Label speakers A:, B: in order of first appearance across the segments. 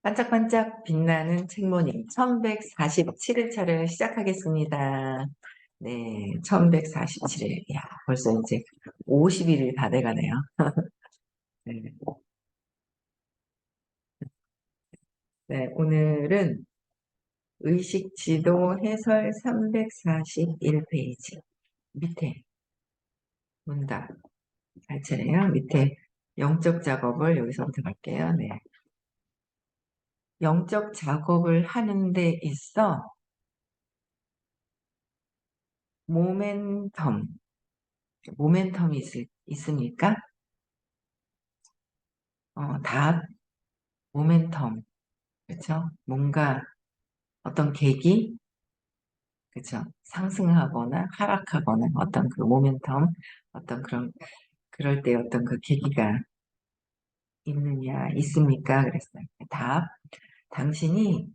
A: 반짝반짝 빛나는 책모님 1147일차를 시작하겠습니다. 네, 1147일. 야, 벌써 이제 51일 다 돼가네요. 네, 네, 오늘은 의식지도 해설 341페이지 밑에 문답 잘 차례요. 밑에 영적 작업을 여기서부터 갈게요. 네. 영적 작업을 하는 데 있어 모멘텀, 모멘텀이 있으니까 답, 모멘텀, 그렇죠? 뭔가 어떤 계기, 그렇죠? 상승하거나 하락하거나 어떤 그 모멘텀, 어떤 그럴 때 어떤 그 계기가 있습니까? 그랬어요. 답, 당신이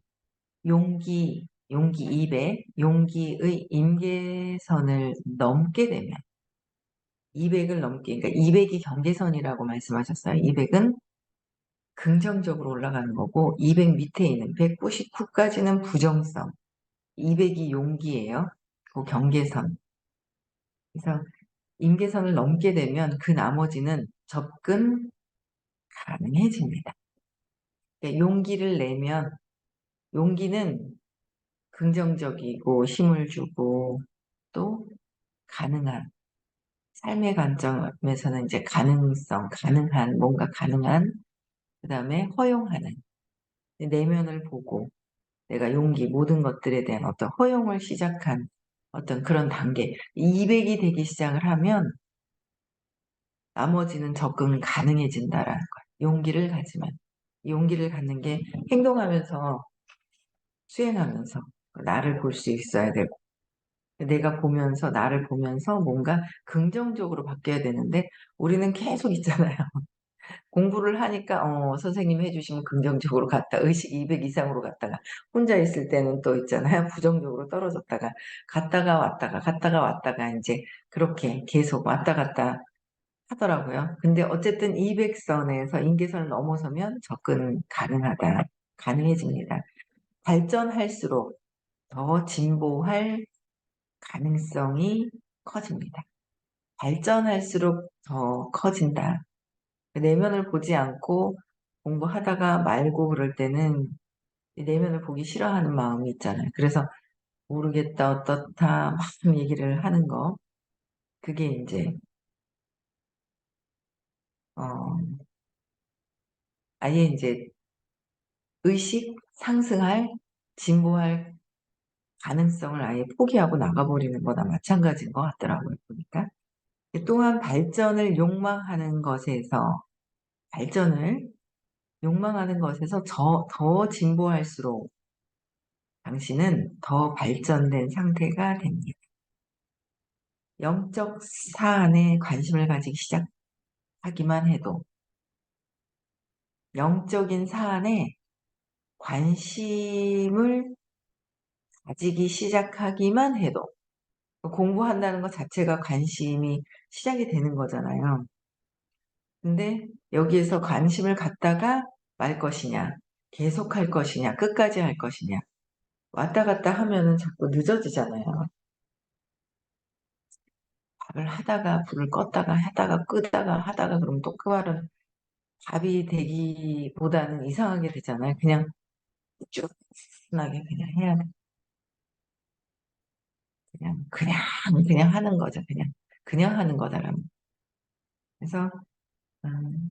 A: 용기 200, 용기의 임계선을 넘게 되면, 200을 넘게, 그러니까 200이 경계선이라고 말씀하셨어요. 200은 긍정적으로 올라가는 거고, 200 밑에 있는 199까지는 부정성, 200이 용기예요. 그 경계선. 그래서 임계선을 넘게 되면 그 나머지는 접근 가능해집니다. 그러니까 용기를 내면 용기는 긍정적이고 힘을 주고 또 가능한 삶의 관점에서는 이제 가능성, 가능한 뭔가 가능한 그다음에 허용하는 내면을 보고 내가 용기 모든 것들에 대한 어떤 허용을 시작한 어떤 그런 단계 200이 되기 시작을 하면 나머지는 접근 가능해진다라는 거예요. 용기를 가지만. 용기를 갖는 게 행동하면서, 수행하면서 나를 볼 수 있어야 되고, 내가 보면서, 나를 보면서 뭔가 긍정적으로 바뀌어야 되는데, 우리는 계속 있잖아요. 공부를 하니까, 선생님이 해주시면 긍정적으로 갔다, 의식 200 이상으로 갔다가, 혼자 있을 때는 또 있잖아요. 부정적으로 떨어졌다가, 갔다가 왔다가, 이제 그렇게 계속 왔다 갔다 하더라고요. 근데 어쨌든 200선에서 인계선을 넘어서면 접근 가능해집니다. 발전할수록 더 진보할 가능성이 커집니다. 발전할수록 더 커진다. 내면을 보지 않고 공부하다가 말고 그럴 때는 내면을 보기 싫어하는 마음이 있잖아요. 그래서 모르겠다, 어떻다, 막 얘기를 하는 거. 그게 이제, 어, 아예 이제 의식 상승할, 진보할 가능성을 아예 포기하고 나가버리는 거나 마찬가지인 것 같더라고요, 보니까. 또한 발전을 욕망하는 것에서 더 진보할수록 당신은 더 발전된 상태가 됩니다. 영적 사안에 관심을 가지기 시작하기만 해도, 영적인 사안에 관심을 가지기 시작하기만 해도, 공부한다는 것 자체가 관심이 시작이 되는 거잖아요. 근데 여기에서 관심을 갖다가 말 것이냐, 계속 할 것이냐, 끝까지 할 것이냐, 왔다 갔다 하면은 자꾸 늦어지잖아요. 밥을 하다가 불을 껐다가 하다가 끄다가 하다가 그러면 또 그 말은 밥이 되기보다는 이상하게 되잖아요. 그냥 쭉 순하게 그냥 해야 돼. 그냥 하는 거죠. 그냥 하는 거다라면. 그래서 음,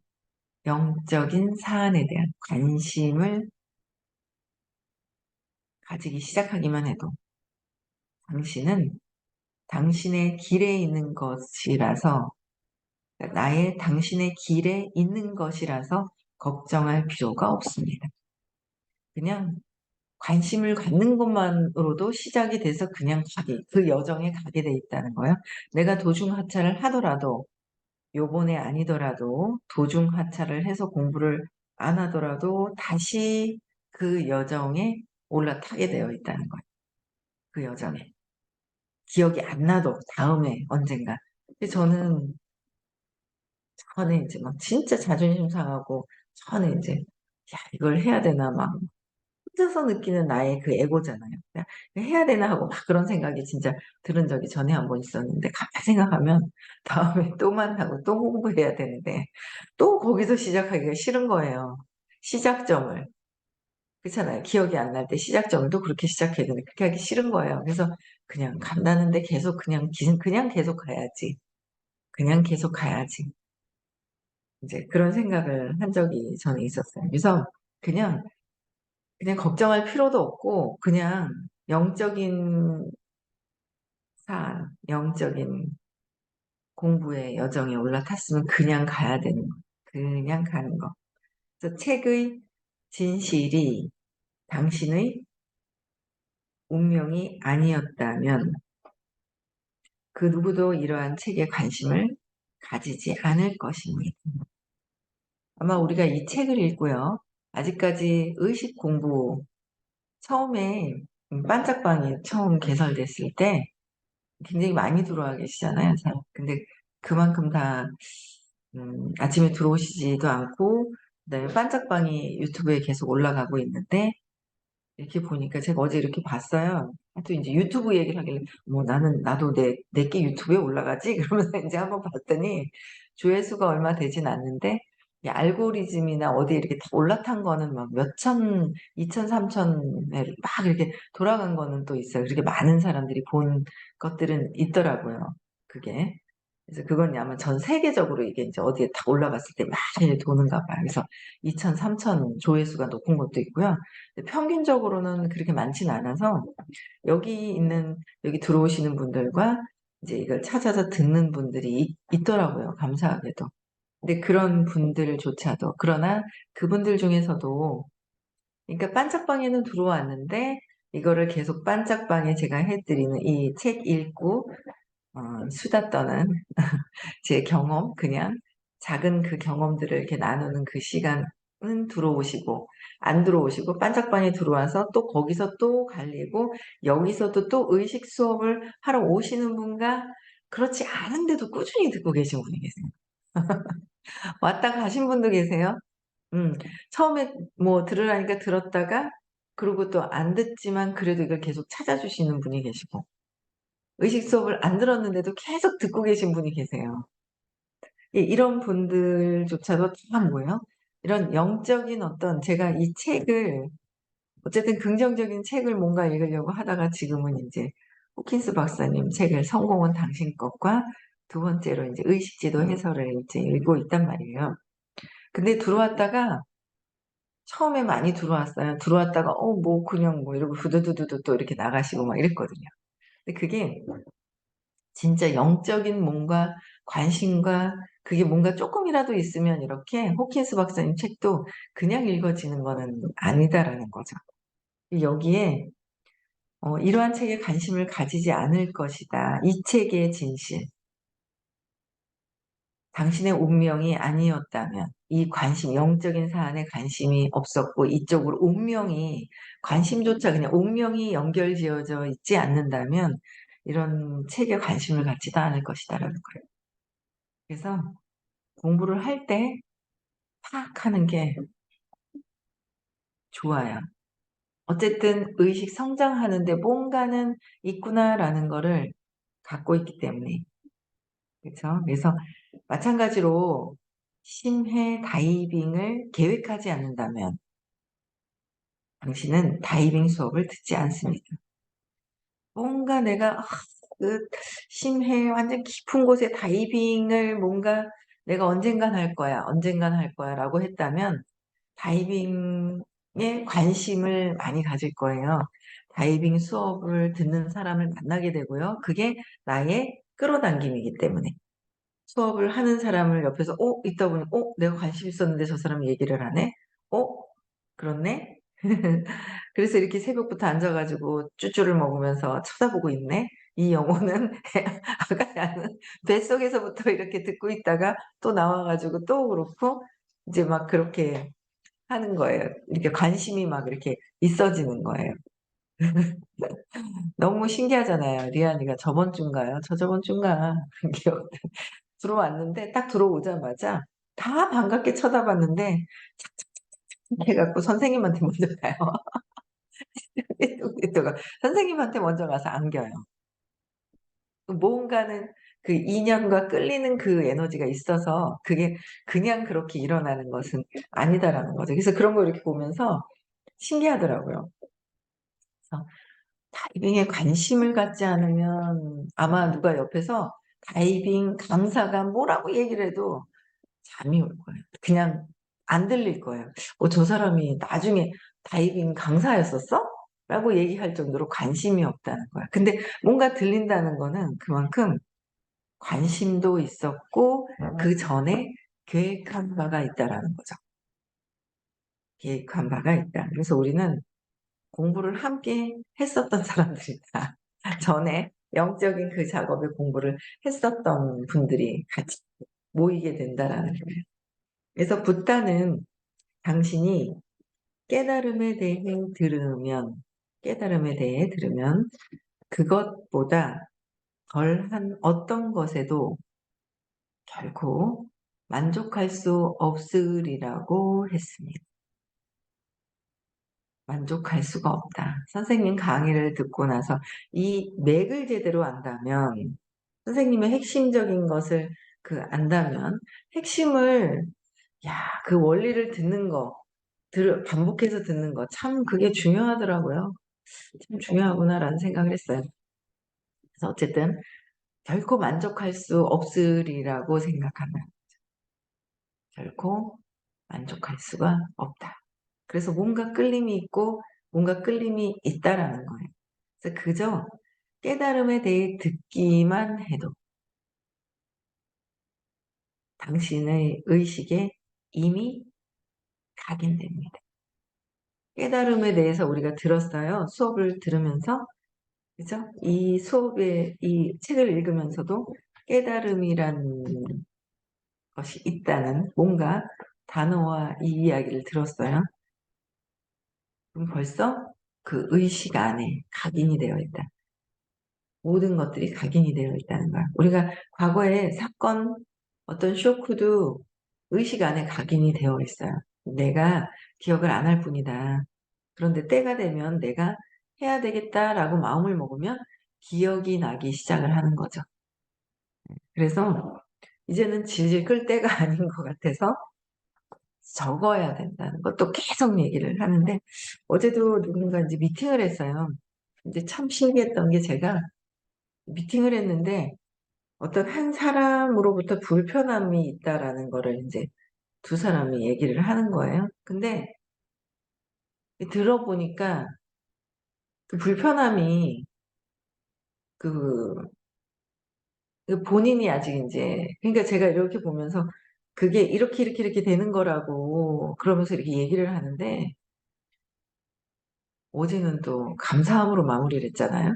A: 영적인 사안에 대한 관심을 가지기 시작하기만 해도 당신은 당신의 길에 있는 것이라서, 당신의 길에 있는 것이라서 걱정할 필요가 없습니다. 그냥 관심을 갖는 것만으로도 시작이 돼서 그냥 그 여정에 가게 돼 있다는 거예요. 내가 도중하차를 하더라도, 요번에 아니더라도, 도중하차를 해서 공부를 안 하더라도 다시 그 여정에 올라타게 되어 있다는 거예요. 그 여정에. 기억이 안 나도 다음에 언젠가. 근데 저는 이제 막 진짜 자존심 상하고, 저는 이제 야, 이걸 해야 되나 막 혼자서 느끼는 나의 그 에고잖아요. 그냥 해야 되나 하고 막 그런 생각이 진짜 들은 적이 전에 한 번 있었는데 가만히 생각하면 다음에 또 만나고 또 홍보해야 되는데 또 거기서 시작하기가 싫은 거예요. 시작점을. 그렇잖아요. 기억이 안 날 때 시작점을 또 그렇게 시작해야 되는데 그렇게 하기 싫은 거예요. 그래서 그냥 간다는데 계속 그냥 계속 가야지. 그냥 계속 가야지. 이제 그런 생각을 한 적이 전에 있었어요. 그래서 그냥 그냥 걱정할 필요도 없고 그냥 영적인 영적인 공부의 여정에 올라탔으면 그냥 가야 되는 거. 그냥 가는 거. 그래서 책의 진실이 당신의 운명이 아니었다면 그 누구도 이러한 책에 관심을 가지지 않을 것입니다. 아마 우리가 이 책을 읽고요. 아직까지 의식 공부 처음에 반짝방이 처음 개설됐을 때 굉장히 많이 들어와 계시잖아요. 근데 그만큼 다 아침에 들어오시지도 않고 그다음에 반짝방이 유튜브에 계속 올라가고 있는데 이렇게 보니까 제가 어제 이렇게 봤어요. 또 이제 유튜브 얘기를 하길래 뭐 나도 내게 유튜브에 올라가지 그러면서 이제 한번 봤더니 조회수가 얼마 되진 않는데 이 알고리즘이나 어디 이렇게 다 올라탄 거는 막 몇천, 2천, 3천에 막 이렇게 돌아간 거는 또 있어요. 그렇게 많은 사람들이 본 것들은 있더라고요. 그게. 그래서 그건 아마 전 세계적으로 이게 이제 어디에 딱 올라갔을 때 많이 도는가 봐요. 그래서 2천, 3천 조회수가 높은 것도 있고요. 평균적으로는 그렇게 많진 않아서 여기 들어오시는 분들과 이제 이걸 찾아서 듣는 분들이 있더라고요. 감사하게도. 근데 그런 분들조차도 그러나 그분들 중에서도 그러니까 반짝방에는 들어왔는데 이거를 계속 반짝방에 제가 해드리는 이 책 읽고 수다 떠는 제 경험, 그냥 작은 그 경험들을 이렇게 나누는 그 시간은 들어오시고, 안 들어오시고, 반짝반에 들어와서 또 거기서 또 갈리고, 여기서도 또 의식 수업을 하러 오시는 분과 그렇지 않은데도 꾸준히 듣고 계신 분이 계세요. 왔다 가신 분도 계세요. 음, 처음에 뭐 들으라니까 들었다가, 그리고 또 안 듣지만 그래도 이걸 계속 찾아주시는 분이 계시고, 의식 수업을 안 들었는데도 계속 듣고 계신 분이 계세요. 예, 이런 분들조차도 다 뭐예요? 이런 영적인 어떤 제가 이 책을 어쨌든 긍정적인 책을 뭔가 읽으려고 하다가 지금은 이제 호킨스 박사님 책을 성공은 당신 것과 두 번째로 이제 의식지도 해설을 이제 읽고 있단 말이에요. 근데 들어왔다가 처음에 많이 들어왔어요. 들어왔다가 뭐 그냥 뭐 이러고 후두두두두 또 이렇게 나가시고 막 이랬거든요. 근데 그게 진짜 영적인 뭔가 관심과 그게 뭔가 조금이라도 있으면 이렇게 호킨스 박사님 책도 그냥 읽어지는 거는 아니다라는 거죠. 여기에 이러한 책에 관심을 가지지 않을 것이다. 이 책의 진실. 당신의 운명이 아니었다면 이 관심, 영적인 사안에 관심이 없었고 이쪽으로 운명이 관심조차 그냥 운명이 연결지어져 있지 않는다면 이런 책에 관심을 갖지도 않을 것이다라는 거예요. 그래서 공부를 할 때 팍 하는 게 좋아요. 어쨌든 의식 성장하는데 뭔가는 있구나라는 거를 갖고 있기 때문에. 그렇죠? 그래서 마찬가지로 심해 다이빙을 계획하지 않는다면 당신은 다이빙 수업을 듣지 않습니다. 뭔가 내가 그 심해 완전 깊은 곳에 다이빙을 뭔가 내가 언젠간 할 거야 라고 했다면 다이빙에 관심을 많이 가질 거예요. 다이빙 수업을 듣는 사람을 만나게 되고요. 그게 나의 끌어당김이기 때문에. 수업을 하는 사람을 옆에서, 있다 보니, 내가 관심 있었는데 저 사람이 얘기를 하네? 어? 그렇네? 그래서 이렇게 새벽부터 앉아가지고 쭈쭈를 먹으면서 쳐다보고 있네? 이 영혼은 아까 나는 뱃속에서부터 이렇게 듣고 있다가 또 나와가지고 또 그렇고, 이제 막 그렇게 하는 거예요. 이렇게 관심이 막 이렇게 있어지는 거예요. 너무 신기하잖아요. 리안이가 저번 주인가요? 저저번 주인가? 기억 들어왔는데 딱 들어오자마자 다 반갑게 쳐다봤는데 해갖고 선생님한테 먼저 가요. 띠뚱띠뚱가 선생님한테 먼저 가서 안겨요. 뭔가는 그 인연과 끌리는 그 에너지가 있어서 그게 그냥 그렇게 일어나는 것은 아니다라는 거죠. 그래서 그런 거 이렇게 보면서 신기하더라고요. 그래서 다이빙에 관심을 갖지 않으면 아마 누가 옆에서 다이빙 강사가 뭐라고 얘기를 해도 잠이 올 거예요. 그냥 안 들릴 거예요. 저 사람이 나중에 다이빙 강사였었어? 라고 얘기할 정도로 관심이 없다는 거야. 근데 뭔가 들린다는 거는 그만큼 관심도 있었고 그 전에 계획한 바가 있다라는 거죠. 계획한 바가 있다. 그래서 우리는 공부를 함께 했었던 사람들이다. 전에 영적인 그 작업에 공부를 했었던 분들이 같이 모이게 된다라는 거예요. 그래서 붓다는 당신이 깨달음에 대해 들으면, 깨달음에 대해 들으면 그것보다 덜한 어떤 것에도 결코 만족할 수 없으리라고 했습니다. 만족할 수가 없다. 선생님 강의를 듣고 나서 이 맥을 제대로 안다면, 선생님의 핵심적인 것을 안다면, 핵심을, 그 원리를 듣는 거, 반복해서 듣는 거, 참 그게 중요하더라고요. 참 중요하구나라는 생각을 했어요. 그래서 어쨌든, 결코 만족할 수 없으리라고 생각하면, 결코 만족할 수가 없다. 그래서 뭔가 끌림이 있고 뭔가 끌림이 있다라는 거예요. 그래서 그저 깨달음에 대해 듣기만 해도 당신의 의식에 이미 각인됩니다. 깨달음에 대해서 우리가 들었어요. 수업을 들으면서. 그죠? 이 수업에, 이 책을 읽으면서도 깨달음이란 것이 있다는 뭔가 단어와 이 이야기를 들었어요. 그럼 벌써 그 의식 안에 각인이 되어 있다. 모든 것들이 각인이 되어 있다는 거야. 우리가 과거의 사건, 어떤 쇼크도 의식 안에 각인이 되어 있어요. 내가 기억을 안 할 뿐이다. 그런데 때가 되면 내가 해야 되겠다라고 마음을 먹으면 기억이 나기 시작을 하는 거죠. 그래서 이제는 질질 끌 때가 아닌 것 같아서 적어야 된다는 것도 계속 얘기를 하는데 어제도 누군가 이제 미팅을 했어요. 이제 참 신기했던 게 제가 미팅을 했는데 어떤 한 사람으로부터 불편함이 있다라는 거를 이제 두 사람이 얘기를 하는 거예요. 근데 들어보니까 그 불편함이 그, 그 본인이 아직 이제 그러니까 제가 이렇게 보면서 그게 이렇게 되는 거라고 그러면서 이렇게 얘기를 하는데 어제는 또 감사함으로 마무리를 했잖아요.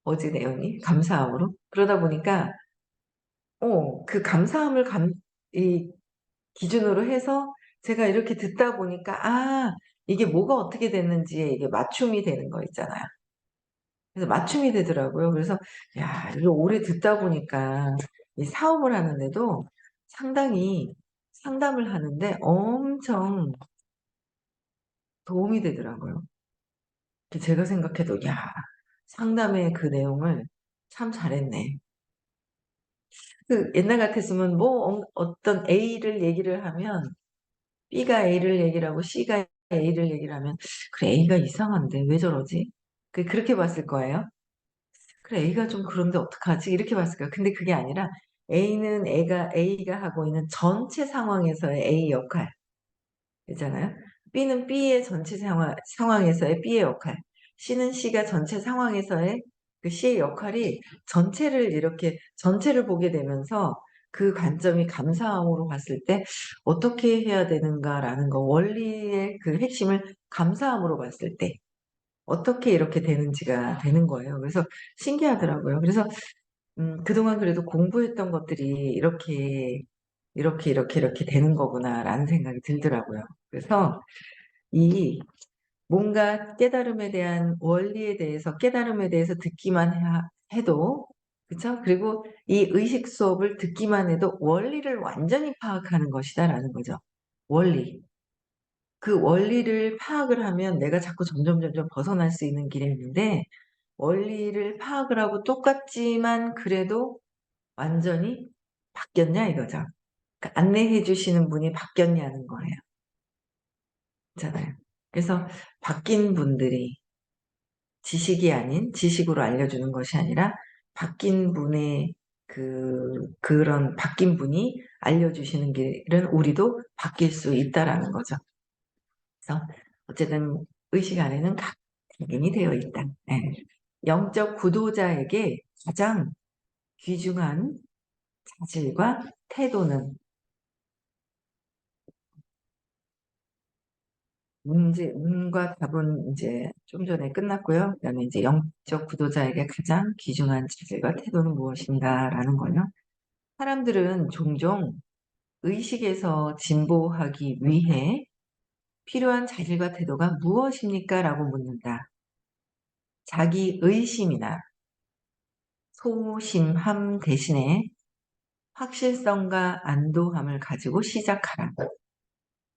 A: 어제 내용이 감사함으로. 그러다 보니까 그 감사함을 이 기준으로 해서 제가 이렇게 듣다 보니까 이게 뭐가 어떻게 됐는지에 이게 맞춤이 되는 거 있잖아요. 그래서 맞춤이 되더라고요. 그래서 이거 오래 듣다 보니까 이 사업을 하는데도 상당히 상담을 하는데 엄청 도움이 되더라고요. 제가 생각해도 상담의 그 내용을 참 잘했네. 그 옛날 같았으면 어떤 A를 얘기를 하면 B가 A를 얘기를 하고 C가 A를 얘기를 하면 그래 A가 이상한데 왜 저러지? 그렇게 봤을 거예요. 그래 A가 좀 그런데 어떡하지? 이렇게 봤을 거예요. 근데 그게 아니라 A는 A가 하고 있는 전체 상황에서의 A 역할 있잖아요. B는 B의 전체 상황에서의 B의 역할, C는 C가 전체 상황에서의 그 C의 역할이 전체를 보게 되면서 그 관점이 감사함으로 봤을 때 어떻게 해야 되는가라는 거, 원리의 그 핵심을 감사함으로 봤을 때 어떻게 이렇게 되는지가 되는 거예요. 그래서 신기하더라고요. 그래서 그동안 그래도 공부했던 것들이 이렇게 되는 거구나라는 생각이 들더라고요. 그래서 이 뭔가 깨달음에 대한 원리에 대해서 깨달음에 대해서 듣기만 해도 그쵸? 그리고 이 의식 수업을 듣기만 해도 원리를 완전히 파악하는 것이다라는 거죠. 원리. 그 원리를 파악을 하면 내가 자꾸 점점 벗어날 수 있는 길에 있는데, 원리를 파악을 하고 똑같지만 그래도 완전히 바뀌었냐 이거죠. 그러니까 안내해 주시는 분이 바뀌었냐는 거예요. 있잖아요. 그래서 바뀐 분들이 지식이 아닌 지식으로 알려주는 것이 아니라 바뀐 분의 그런 바뀐 분이 알려주시는 길은 우리도 바뀔 수 있다라는 거죠. 그래서 어쨌든 의식 안에는 각 각인이 되어 있다. 네. 영적 구도자에게 가장 귀중한 자질과 태도는 문과 답은 이제 좀 전에 끝났고요. 그다음에 이제 영적 구도자에게 가장 귀중한 자질과 태도는 무엇인가라는 거요. 사람들은 종종 의식에서 진보하기 위해 필요한 자질과 태도가 무엇입니까? 라고 묻는다. 자기 의심이나 소심함 대신에 확실성과 안도함을 가지고 시작하라.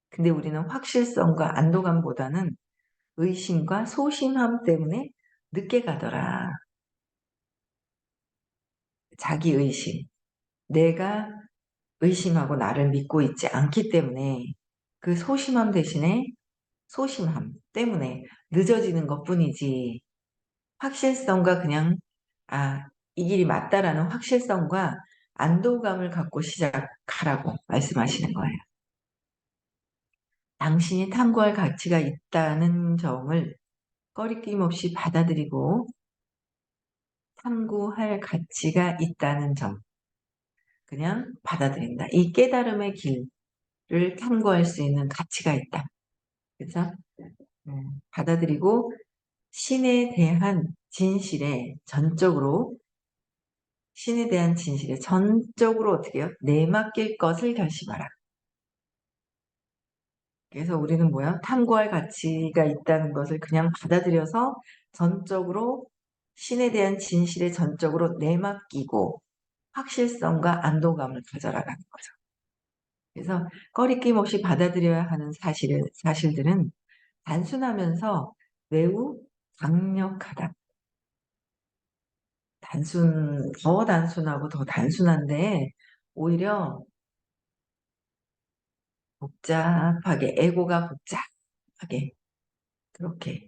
A: 근데 우리는 확실성과 안도감보다는 의심과 소심함 때문에 늦게 가더라. 자기 의심. 내가 의심하고 나를 믿고 있지 않기 때문에 그 소심함 대신에 소심함 때문에 늦어지는 것뿐이지, 확실성과 그냥 이 길이 맞다라는 확실성과 안도감을 갖고 시작하라고 말씀하시는 거예요. 당신이 탐구할 가치가 있다는 점을 꺼리낌 없이 받아들이고, 탐구할 가치가 있다는 점 그냥 받아들인다. 이 깨달음의 길을 탐구할 수 있는 가치가 있다. 그래서 받아들이고 신에 대한 진실에 전적으로 신에 대한 진실에 전적으로 어떻게 해요? 내맡길 것을 결심하라. 그래서 우리는 뭐야? 탐구할 가치가 있다는 것을 그냥 받아들여서 전적으로 신에 대한 진실에 전적으로 내맡기고 확실성과 안도감을 가져라라는 거죠. 그래서 꺼리낌 없이 받아들여야 하는 사실들은 단순하면서 매우 강력하다. 더 단순하고 더 단순한데 오히려 복잡하게, 에고가 복잡하게 그렇게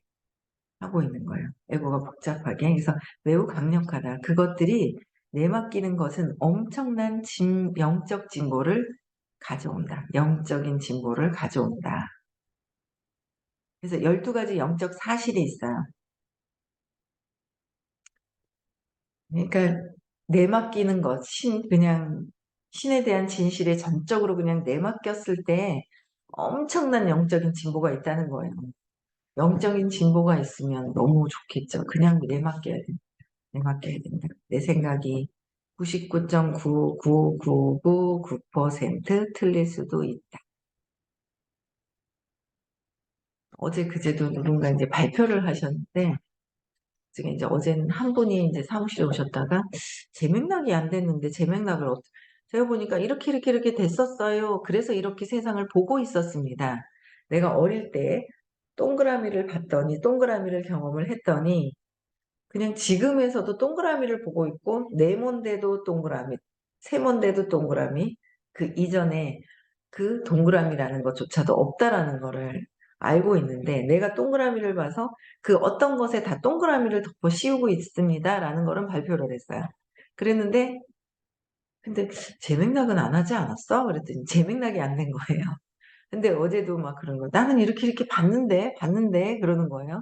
A: 하고 있는 거예요. 에고가 복잡하게. 그래서 매우 강력하다. 그것들이 내맡기는 것은 엄청난 영적 진보를 가져온다. 영적인 진보를 가져온다. 그래서 12가지 영적 사실이 있어요. 그러니까 내맡기는 것, 그냥 신에 대한 진실에 전적으로 그냥 내맡겼을 때 엄청난 영적인 진보가 있다는 거예요. 영적인 진보가 있으면 너무 좋겠죠. 그냥 내맡겨야 된다. 내 생각이 99.99999% 틀릴 수도 있다. 어제 그제도 누군가 이제 발표를 하셨는데, 지금 이제 어제는 한 분이 이제 사무실에 오셨다가 제맥락이 안 됐는데 제맥락을 제가 보니까 이렇게 됐었어요. 그래서 이렇게 세상을 보고 있었습니다. 내가 어릴 때 동그라미를 봤더니 동그라미를 경험을 했더니 그냥 지금에서도 동그라미를 보고 있고 네모인데도 동그라미, 세모인데도 동그라미, 그 이전에 그 동그라미라는 것조차도 없다라는 거를 알고 있는데, 내가 동그라미를 봐서 그 어떤 것에 다 동그라미를 덮어 씌우고 있습니다라는 거는 발표를 했어요. 그랬는데 근데 제맥락은 안 하지 않았어? 그랬더니 제맥락이 안 된 거예요. 근데 어제도 막 그런 거, 나는 이렇게 봤는데 그러는 거예요.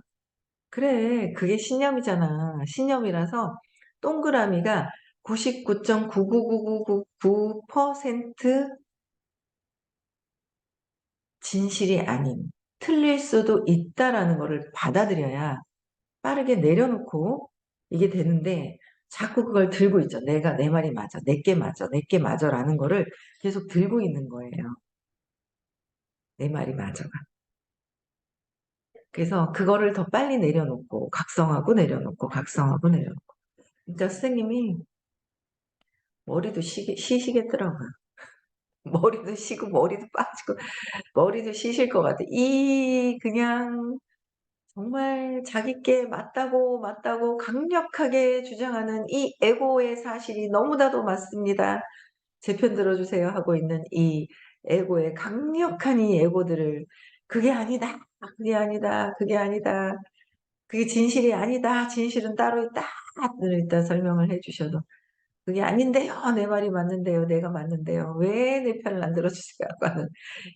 A: 그래, 그게 신념이잖아. 신념이라서 동그라미가 99.99999% 진실이 아닌, 틀릴 수도 있다라는 거를 받아들여야 빠르게 내려놓고 이게 되는데, 자꾸 그걸 들고 있죠. 내 말이 맞아. 내게 맞아라는 거를 계속 들고 있는 거예요. 내 말이 맞아가. 그래서 그거를 더 빨리 내려놓고 각성하고 내려놓고 각성하고 내려놓고. 그러니까 선생님이 머리도 쉬시겠더라고요. 머리도 쉬고 머리도 빠지고 머리도 쉬실 것 같아. 이 그냥 정말 자기께 맞다고, 맞다고 강력하게 주장하는 이 에고의 사실이 너무나도 맞습니다. 제 편 들어주세요 하고 있는 이 에고의 강력한 이 에고들을 그게 아니다. 그게 아니다. 그게 아니다. 그게 진실이 아니다. 진실은 따로 있다. 늘 일단 설명을 해 주셔도 그게 아닌데요. 내 말이 맞는데요. 내가 맞는데요. 왜 내 편을 안 들어주세요 하고 하는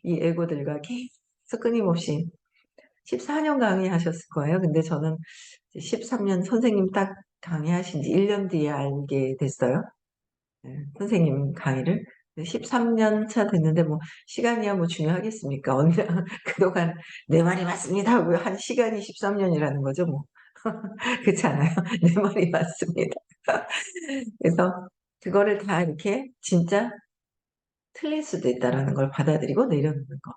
A: 이 에고들과 계속 끊임없이 14년 강의하셨을 거예요. 근데 저는 13년 선생님 딱 강의하신 지 1년 뒤에 알게 됐어요. 네, 선생님 강의를. 13년 차 됐는데 뭐 시간이야 뭐 중요하겠습니까? 언니 그동안 내 말이 맞습니다 하고 한 시간이 13년이라는 거죠 뭐. 그렇지 않아요? 내 말이 맞습니다. 그래서 그거를 다 이렇게 진짜 틀릴 수도 있다라는 걸 받아들이고 내려놓는 거.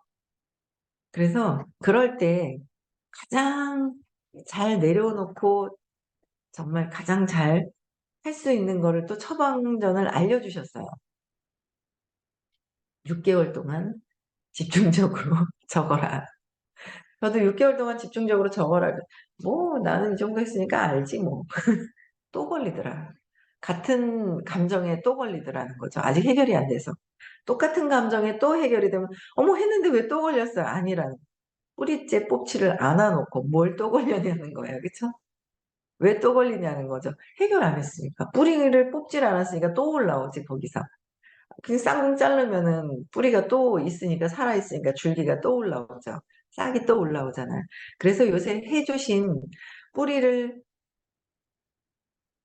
A: 그래서 그럴 때 가장 잘 내려놓고 정말 가장 잘 할 수 있는 거를 또 처방전을 알려주셨어요. 6개월 동안 집중적으로 적어라. 저도 6개월 동안 집중적으로 적어라. 뭐 나는 이 정도 했으니까 알지 뭐. 또 걸리더라. 같은 감정에 또 걸리더라는 거죠. 아직 해결이 안 돼서. 똑같은 감정에 또 해결이 되면 어머 했는데 왜 또 걸렸어요? 아니라는 뿌리째 뽑지를 않아 놓고 뭘 또 걸렸냐는 거예요. 그쵸? 왜 또 걸리냐는 거죠. 해결 안 했으니까. 뿌리를 뽑질 않았으니까 또 올라오지 거기서. 그냥 쌍 자르면은 뿌리가 또 있으니까 살아있으니까 줄기가 또 올라오죠. 싹이 또 올라오잖아요. 그래서 요새 해주신 뿌리를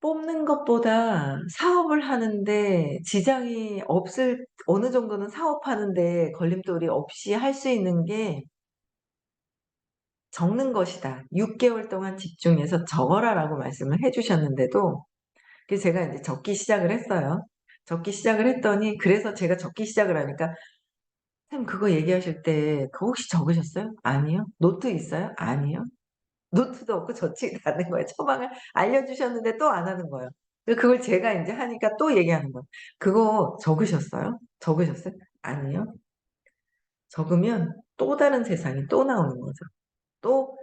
A: 뽑는 것보다 사업을 하는데 지장이 없을 어느 정도는 사업하는데 걸림돌이 없이 할 수 있는 게 적는 것이다. 6개월 동안 집중해서 적어라라고 말씀을 해주셨는데도 그래서 제가 이제 적기 시작을 했어요. 적기 시작을 했더니 그래서 제가 적기 시작을 하니까 선생님 그거 얘기하실 때 그거 혹시 적으셨어요? 아니요. 노트 있어요? 아니요. 노트도 없고 적지도 않는 거예요. 처방을 알려주셨는데 또 안 하는 거예요. 그걸 제가 이제 하니까 또 얘기하는 거예요. 그거 적으셨어요? 적으셨어요? 아니요. 적으면 또 다른 세상이 또 나오는 거죠. 또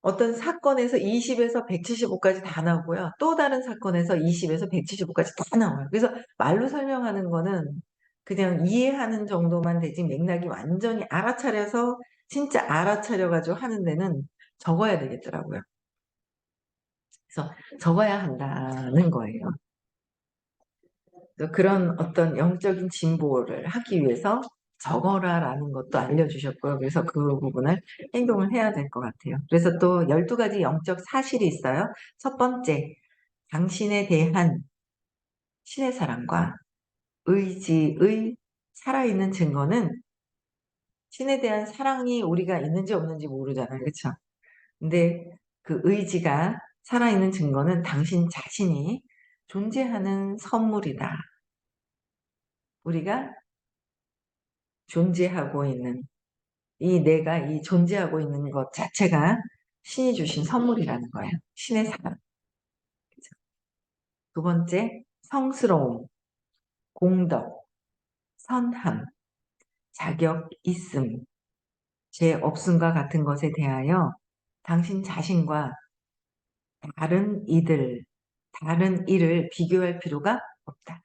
A: 어떤 사건에서 20에서 175까지 다 나오고요. 또 다른 사건에서 20에서 175까지 다 나와요. 그래서 말로 설명하는 거는 그냥 이해하는 정도만 되지 맥락이 완전히 알아차려서 진짜 알아차려 가지고 하는 데는 적어야 되겠더라고요. 그래서 적어야 한다는 거예요. 그래서 그런 어떤 영적인 진보를 하기 위해서 적어라라는 것도 알려주셨고요. 그래서 그 부분을 행동을 해야 될 것 같아요. 그래서 또 12가지 영적 사실이 있어요. 첫 번째, 당신에 대한 신의 사랑과 의지의 살아있는 증거는 신에 대한 사랑이 우리가 있는지 없는지 모르잖아요. 그렇죠? 근데 그 의지가 살아있는 증거는 당신 자신이 존재하는 선물이다. 우리가 존재하고 있는 이 내가 이 존재하고 있는 것 자체가 신이 주신 선물이라는 거예요. 신의 사랑. 그죠? 두 번째, 성스러움, 공덕, 선함, 자격 있음, 죄 없음과 같은 것에 대하여 당신 자신과 다른 이를 비교할 필요가 없다.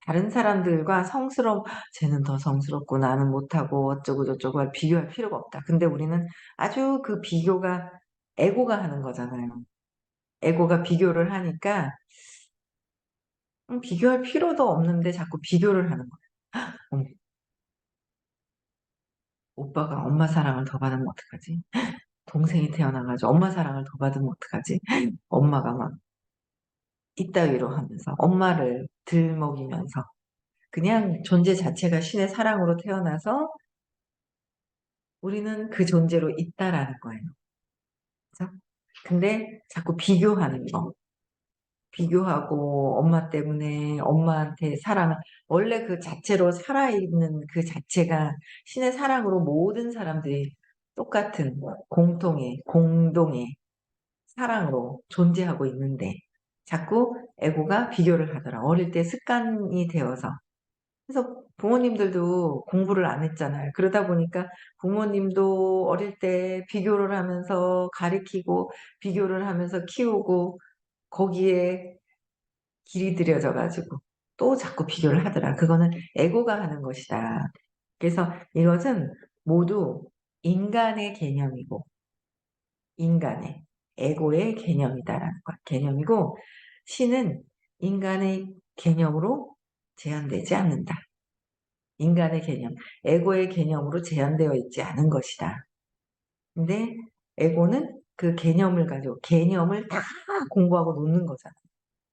A: 다른 사람들과 성스러움, 쟤는 더 성스럽고 나는 못하고 어쩌고 저쩌고 비교할 필요가 없다. 근데 우리는 아주 그 비교가 에고가 하는 거잖아요. 에고가 비교를 하니까 비교할 필요도 없는데 자꾸 비교를 하는 거예요. 어머, 오빠가 엄마 사랑을 더 받으면 어떡하지? 동생이 태어나가지고 엄마 사랑을 더 받으면 어떡하지? 엄마가 막 이따위로 하면서 엄마를 들먹이면서 그냥 존재 자체가 신의 사랑으로 태어나서 우리는 그 존재로 있다라는 거예요. 그죠? 근데 자꾸 비교하는 거. 비교하고 엄마 때문에 엄마한테 사랑을 원래 그 자체로 살아있는 그 자체가 신의 사랑으로 모든 사람들이 똑같은 공동의 사랑으로 존재하고 있는데 자꾸 에고가 비교를 하더라. 어릴 때 습관이 되어서. 그래서 부모님들도 공부를 안 했잖아요. 그러다 보니까 부모님도 어릴 때 비교를 하면서 가리키고 비교를 하면서 키우고 거기에 길이 들여져 가지고 또 자꾸 비교를 하더라. 그거는 에고가 하는 것이다. 그래서 이것은 모두 인간의 개념이고 인간의 에고의 개념이다라는 것. 개념이고 신은 인간의 개념으로 제한되지 않는다. 인간의 개념, 에고의 개념으로 제한되어 있지 않은 것이다. 근데 에고는 그 개념을 가지고 개념을 다 공부하고 놓는 거잖아.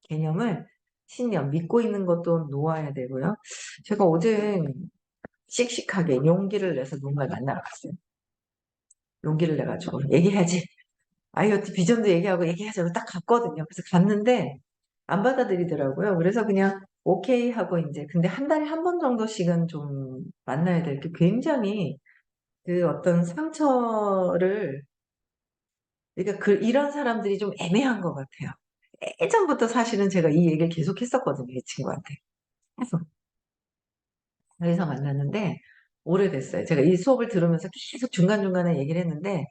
A: 개념을 신념, 믿고 있는 것도 놓아야 되고요. 제가 어제 씩씩하게 용기를 내서 누군가를 만나러 갔어요. 용기를 내가지고 얘기해야지. IoT 비전도 얘기하고 얘기하자고 딱 갔거든요. 그래서 갔는데 안 받아들이더라고요. 그래서 그냥 오케이 하고 이제 근데 한 달에 한 번 정도씩은 좀 만나야 될 게 굉장히 그 어떤 상처를 그러니까 이런 사람들이 좀 애매한 것 같아요. 예전부터 사실은 제가 이 얘기를 계속 했었거든요. 이 친구한테. 그래서 만났는데 오래됐어요. 제가 이 수업을 들으면서 계속 중간중간에 얘기를 했는데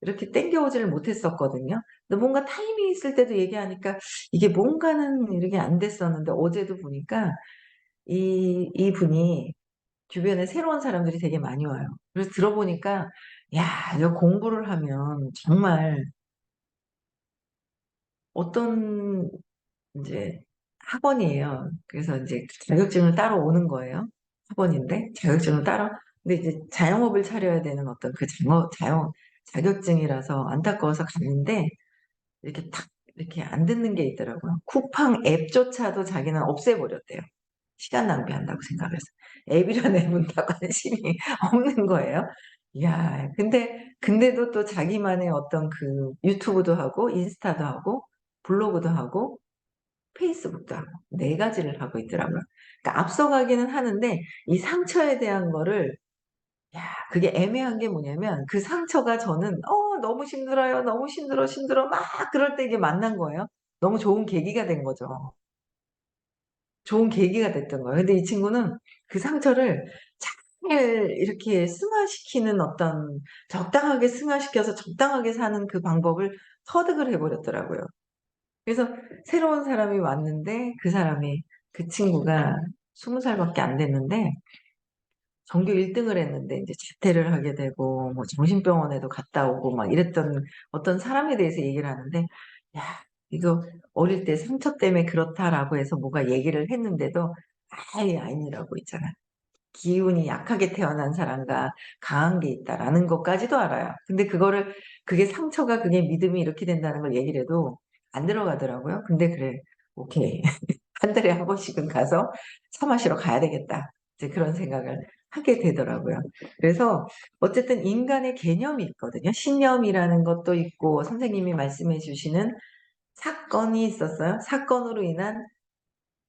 A: 이렇게 땡겨오지를 못했었거든요. 근데 뭔가 타이밍이 있을 때도 얘기하니까 이게 뭔가는 이렇게 안 됐었는데 어제도 보니까 이분이 주변에 새로운 사람들이 되게 많이 와요. 그래서 들어보니까 야, 저 공부를 하면 정말 어떤 이제 학원이에요. 그래서 이제 자격증을 따러 오는 거예요. 학원인데 자격증을 따러 근데 이제 자영업을 차려야 되는 어떤 그 자격증이라서 안타까워서 갔는데 이렇게 탁 이렇게 안 듣는 게 있더라고요. 쿠팡 앱조차도 자기는 없애버렸대요. 시간 낭비한다고 생각해서. 앱이라는 앱은 다 관심이 없는 거예요. 이야, 근데도 또 자기만의 어떤 그 유튜브도 하고, 인스타도 하고, 블로그도 하고, 페이스북도 하고, 네 가지를 하고 있더라고요. 그러니까 앞서가기는 하는데, 이 상처에 대한 거를 야, 그게 애매한 게 뭐냐면 그 상처가 저는 너무 힘들어요. 너무 힘들어, 힘들어. 막 그럴 때 이게 만난 거예요. 너무 좋은 계기가 된 거죠. 좋은 계기가 됐던 거예요. 근데 이 친구는 그 상처를 잘 이렇게 승화시키는 어떤 적당하게 승화시켜서 적당하게 사는 그 방법을 터득을 해버렸더라고요. 그래서 새로운 사람이 왔는데 그 친구가 20살밖에 안 됐는데 전교 1등을 했는데 이제 자퇴를 하게 되고 뭐 정신병원에도 갔다 오고 막 이랬던 어떤 사람에 대해서 얘기를 하는데 야 이거 어릴 때 상처 때문에 그렇다라고 해서 뭐가 얘기를 했는데도 아예 아니라고 있잖아. 기운이 약하게 태어난 사람과 강한 게 있다라는 것까지도 알아요. 근데 그게 상처가 그게 믿음이 이렇게 된다는 걸 얘기를 해도 안 들어가더라고요. 근데 그래 오케이 한 달에 한 번씩은 가서 차 마시러 가야 되겠다. 이제 그런 생각을 하게 되더라고요. 그래서 어쨌든 인간의 개념이 있거든요. 신념이라는 것도 있고 선생님이 말씀해 주시는 사건이 있었어요. 사건으로 인한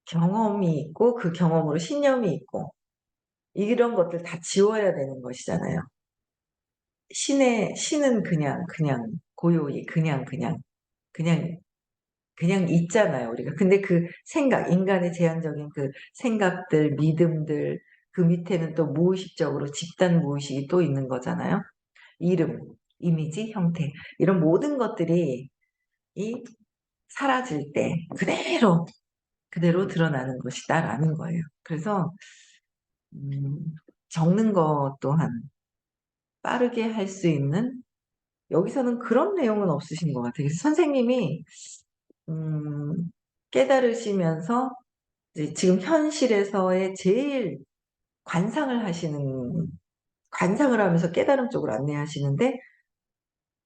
A: 경험이 있고 그 경험으로 신념이 있고 이런 것들 다 지워야 되는 것이잖아요. 신은 그냥 고요히 그냥 그냥 있잖아요, 우리가. 근데 그 생각, 인간의 제한적인 그 생각들, 믿음들, 그 밑에는 또 무의식적으로 집단 무의식이 또 있는 거잖아요. 이름, 이미지, 형태. 이런 모든 것들이 이 사라질 때 그대로 드러나는 것이다라는 거예요. 그래서, 적는 것 또한 빠르게 할 수 있는 여기서는 그런 내용은 없으신 것 같아요. 그래서 선생님이, 음, 깨달으시면서 이제 지금 현실에서의 제일 관상을 하시는 관상을 하면서 깨달음 쪽으로 안내하시는데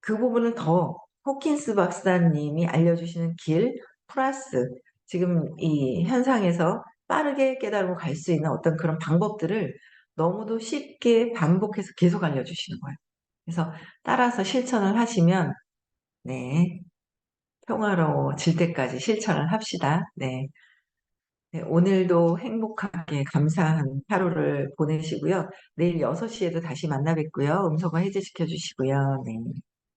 A: 그 부분을 더 호킨스 박사님이 알려주시는 길 플러스 지금 이 현상에서 빠르게 깨달음을 갈 수 있는 어떤 그런 방법들을 너무도 쉽게 반복해서 계속 알려주시는 거예요. 그래서 따라서 실천을 하시면 네 평화로워질 때까지 실천을 합시다. 네. 네, 오늘도 행복하게 감사한 하루를 보내시고요. 내일 6시에도 다시 만나 뵙고요. 음성화 해제시켜 주시고요. 네.